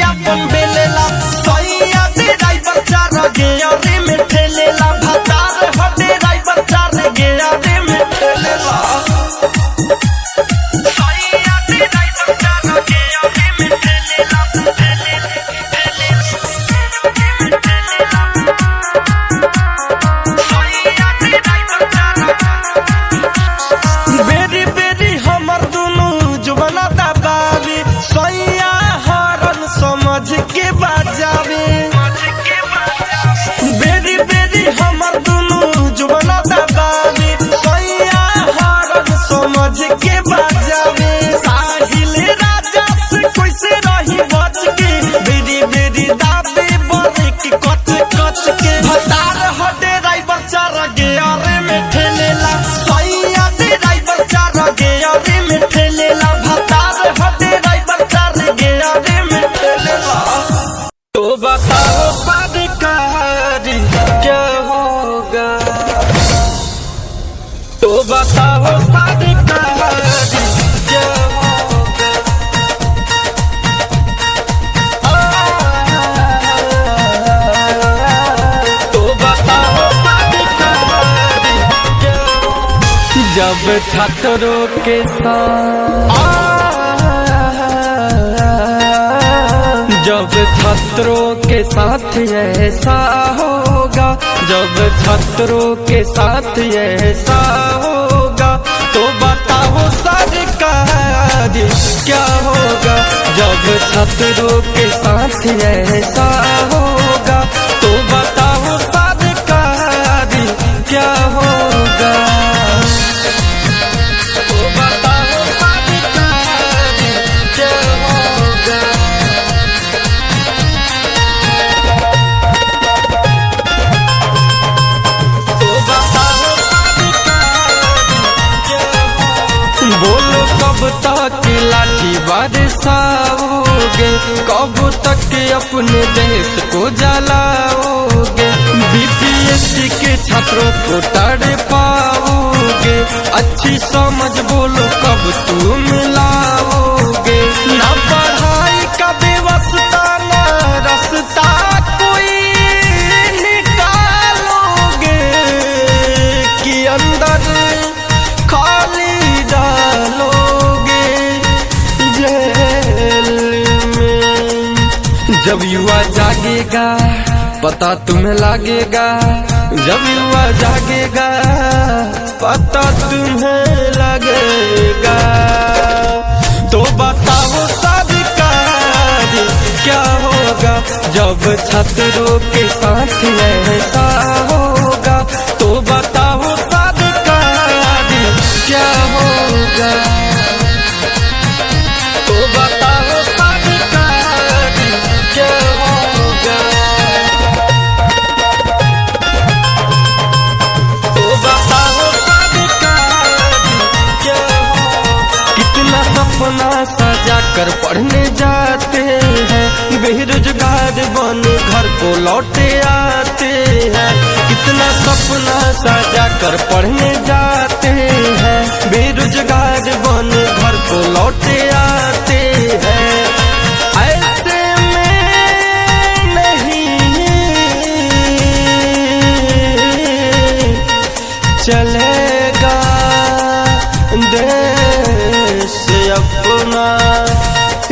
अपन बेलेला सैया दे ड्राइवर चार गया रे में ठेलेला भतार हटे ड्राइवर चार गया रे में ठेलेला सैया दे ड्राइवर चार गया रे में ठेलेला बेरी बेरी हमर दुनु जुबना दबावे सैया हरन समझ के बजावे बेरी बेरी हमर दुनु जुबना दबावे सैया हरन समझ के बजावे साहिल राजा से कैसे रही बच के बेरी बेरी दाबे बड़े की कच कच के भतार हटे ड्राइवर चार गया रे में ठेलेला सैया दे ड्राइवर चार गया रे में ठेलेला भतार हटे ड्राइवर चार गया रे में ठेलेला तो बताओ सरकारी क्या होगा तो बताओ सरकारी क्या जब छात्रों के साथ जब छात्रों के साथ ऐसा होगा जब छात्रों के साथ ऐसा होगा तो बताओ सरकारी क्या होगा जब छात्रों के साथ ऐसा होगा तो बताओ सरकारी क्या होगा बोलो कब तक लाठी बरसाओगे कब तक अपने देश को जलाओगे बीपीएससी के छात्रों को तड़ पाओगे अच्छी समझ बोलो कब तुम लाओगे ना पढ़ाई का व्यवस्था ना रास्ता कोई निकालोगे कि अंदर खाली डालोगे जेल में जब युवा जागेगा पता तुम्हें लगेगा जब युवा जागेगा पता तुम्हें लगेगा तो बताओ सरकारी क्या होगा जब छात्रों के साथ ऐसा होगा तो बताओ सरकारी क्या होगा तो बताओ सरकारी क्या होगा तो बताओ सरकारी क्या होगा कितना सपना सजा कर पढ़ने जाते हैं बेरोजगार बन घर को लौटे आते हैं कितना सपना सजा कर पढ़ने जाते हैं बेरोजगार बन घर को लौटे आते हैं ऐसे में नहीं चलेगा देश अपना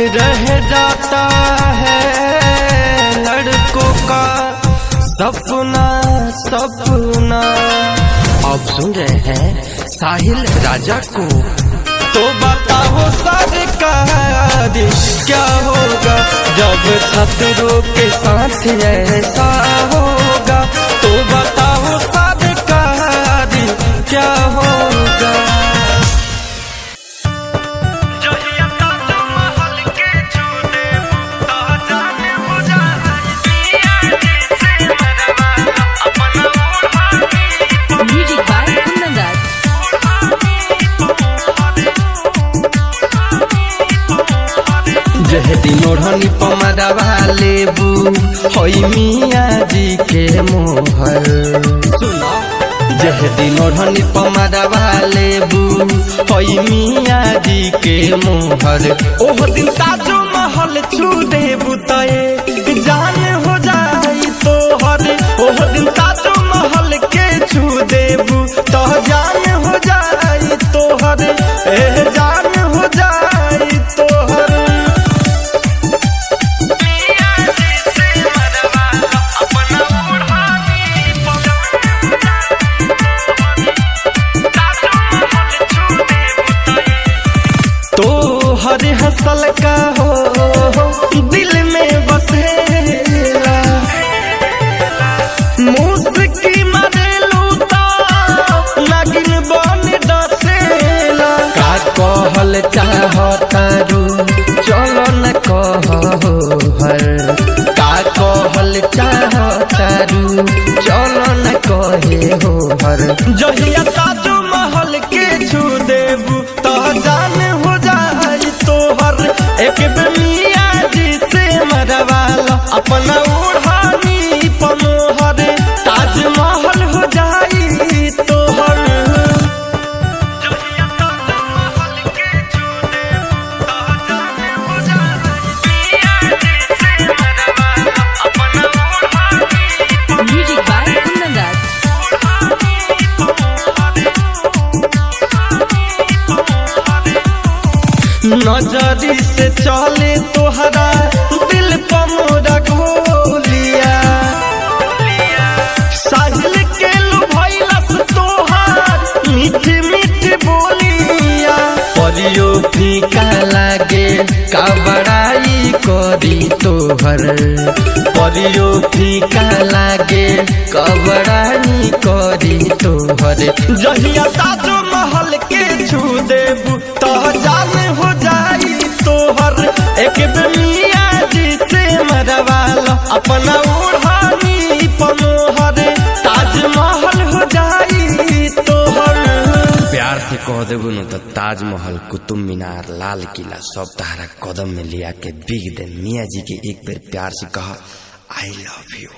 रह जाता है लड़कों का सपना सपना। आप सुन रहे हैं साहिल राजा को। तो बताओ सरकारी क्या होगा जब छात्रों के साथ ऐसा होगा, तो बताओ सरकारी क्या होगा। जहदी मोढ़नी पमरवा लेबू होई मियाँ जी के मोहर। सुनो जहदी मोढ़नी पमरवा लेबू होई मियाँ जी के मोहर। ओह दिन ताजो महल छू देबू बुताए जान हो जाई तोहर ओह दिन ताजमहल के छू देबू तो जान हो जाई तोहर जान हो जाई तोहर। तोहर हसल का हो दिल में बसेला मुस्की मारेलू तो नागिन बन डसेला का कहल चाहतारू चलो न कहो हर का कहल चाहतारू चलो न कहे हो हर जहिया ताजमहल के छू देबू तो जान हो जाई तोहर एक मिया जी से मरवाला अपना ओढ़ानी पमोहर ताजमहल हो जाई तोहर। Music by Kundan Raj. नजरी से चले तोहरा दिल पमोरा घोलिया साहिल के लुभाइलस तोहार मीठी मीठी बोलिया परियो फीका लागे का बड़ाई करी तोहर परियो फीका लागे का बड़ाई करी तोहर जहिया ताजमहल के छू देबू तो जान हो जाई तोहर एक मिया जी से मरवाला अपना ओढ़ानी पमोहर ताजमहल हो जाई तोहर। प्यार से कह देबू न तो ताजमहल कुतुब मीनार लाल किला सब तहरा कदम में लिया के बिग दे मियाँ जी के एक बार प्यार से कहा I love you.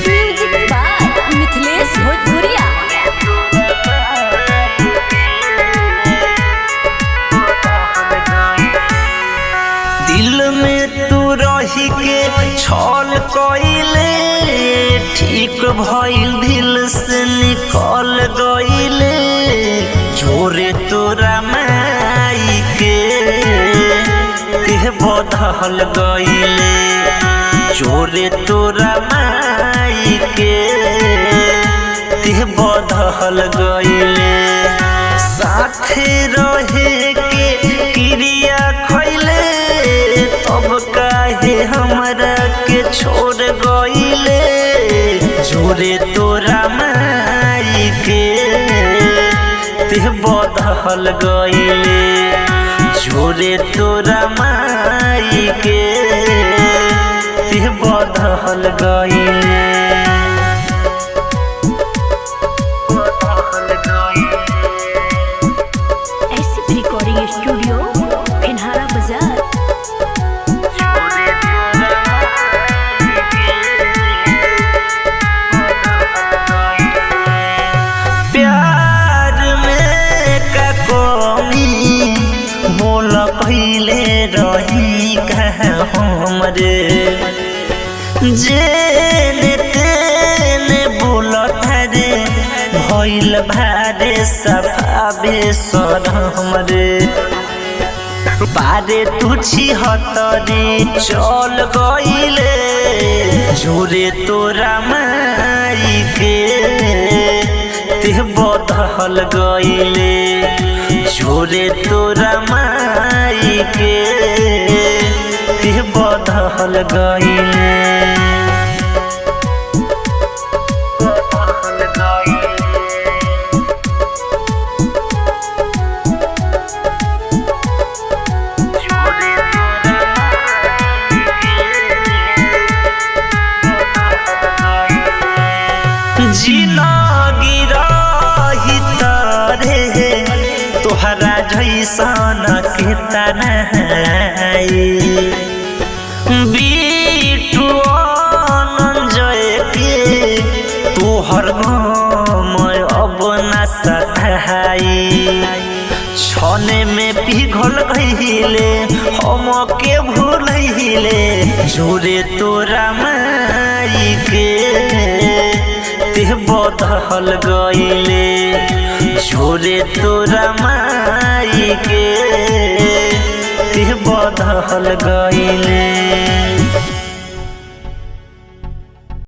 Music by Mithilesh Bhojpuriya. दिल में तू रही के छल कइले ठीक भइल दिल से निकल गइले जोरे तोरा माई के बदहल गइले जोरे तोरा माई के बदहल गइले साथे रहे के क्रिया खइले तब काहे हमरा के छोड़ गइले जोरे तोरा माई के बदहल गइले जोरे तोरा माई के बदहल गइले। रिकॉर्डिंग स्टूडियो फिनहारा बाजार। प्यार में का कमी बोल पहले रही कहाँ हमरे जेने तेने बोलत रे भइल भारे सफाबे सर हमरे बारे तुझी हतरे चल गइले जोरे तोरा माई के बदहल गइले जोरे तोरा माई के बदहल गइले। जिनगी रही तरे तोहरा जैसन के तनाई बिटू अनंजय के तोहर गम अब ना सताई छने में पिघल गईले हम के भूलैले जोरे तोरा माई के ते बदहल गईले जोरे तोरा माई के ते बदहल गईले।